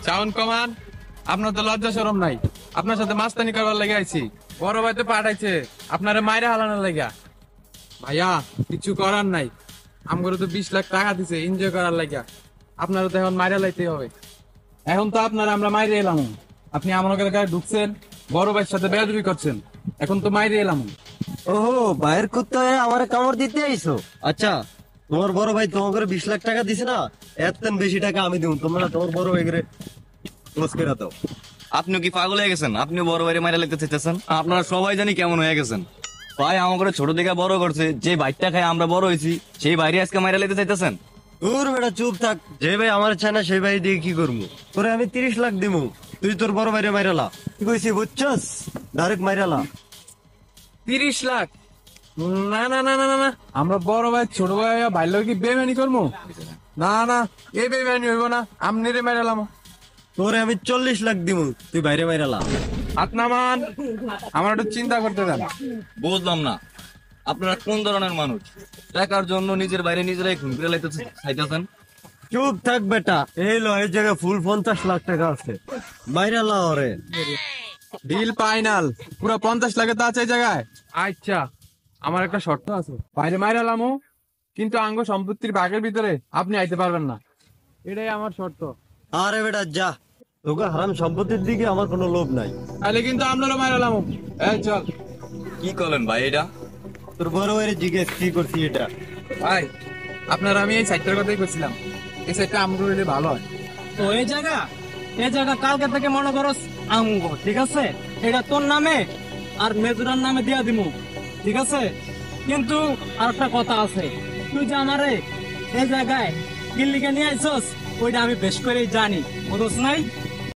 Sound কমান। আপনার তো লজ্জা শরম নাই। আপনার সাথে মাস্তানি করবার লেগে আইছি। বড় ভাই তো পাঠাইছে আপনারে মাইরে হালানোর লেগা। ভাইয়া কিছু করার নাই, আমগরে তো 20 লাখ টাকা দিছে এনজয় করার লাগা। আপনারা তো এখন মাইরে লাইতে হবে। এখন তো আপনারা আমরা মাইরে এলাম। আপনি আমার গায়ে ঢুকছেন, বড় ভাইয়ের সাথে বেয়াদবি করছেন, এখন তো মাইরে এলাম। ওহো, ভাইয়ের কুত্তা হয়ে আমার কামড় দিতে আইছো? আচ্ছা, তোমার বড় ভাই তোমাকে 20 লাখ টাকা দিছে না, এত বেশি টাকা আমি দিব। তোমরা তোমার বড় ভাই করে ক্লোজ করে দাও। আপনিও কি পাগল হয়ে গেছেন? আপনিও বড় বাইরে মাইরা লাগতে চাইতেছেন? আপনারা সবাই জানি কেমন হয়ে গেছেন। ভাই আমাকে ছোট থেকে বড় করছে, যে বাইকটা খাই আমরা বড় হয়েছি, সেই বাইরে আজকে মাইরা লাগতে চাইতেছেন? তোর বেটা চুপ থাক। যে ভাই আমার চায় না সেই ভাই দিয়ে কি করবো? তোরে আমি 30 লাখ দিব, তুই তোর বড় ভাইরে মাইরালা। কি কইছি বুঝছস? ডাইরেক্ট মাইরালা। 30 লাখ? না না না না না না, আমরা বড় ভাই ছোট ভাই ভাইলো কি বেমানি করবো? না না, এই বেমানি হইব না। আমনি রে মেরালাম। তোরে আমি 40 লাখ দিব, তুই বাইরে মাইরালা। হাত নামান, আমার একটু চিন্তা করতে দেন। বুঝলাম না আপনারা কোন ধরনের মানুষ, টাকার জন্য নিজের বাইরে নিজেরাই খুন করে লাইতে চাইতেছেন? চুপ থাক বেটা। এই লো, এই জায়গায় ফুল 50 লাখ টাকা আছে, মাইরালা ওরে। ডিল ফাইনাল, পুরো 50 লাখে তো আছে এই জায়গায়। আচ্ছা, আমার একটা শর্ত আছে। বাইরে মাইরালামো, কিন্তু আঙ্গ সম্পত্তির ভাগের ভিতরে আপনি আইতে পারবেন না। এটাই আমার শর্ত। আরে বেটা যা, তোকে হারাম সম্পত্তির দিকে আমার কোনো লোভ নাই। তাহলে কিন্তু আপনারও মাইরালামো। এই চল। কি করলেন ভাই এটা? তোর বড় ভাইরে জিজ্ঞেস কি করছি এটা। ভাই আপনার আমি এই সাইটটার কথাই বলছিলাম, এই সাইটটা আমগো হইলে ভালো হয়। তো এই জায়গা কালকে থেকে মনে করস আমগো, ঠিক আছে? এটা তোর নামে আর মেজুরার নামে দিয়া দিমু, ঠিক আছে? কিন্তু আর একটা কথা আছে, তুই যে আমারে এই জায়গায় কিল্লিকে নিয়ে আইসস, ওইটা আমি বেশ করেই জানি, বুঝছ নাই?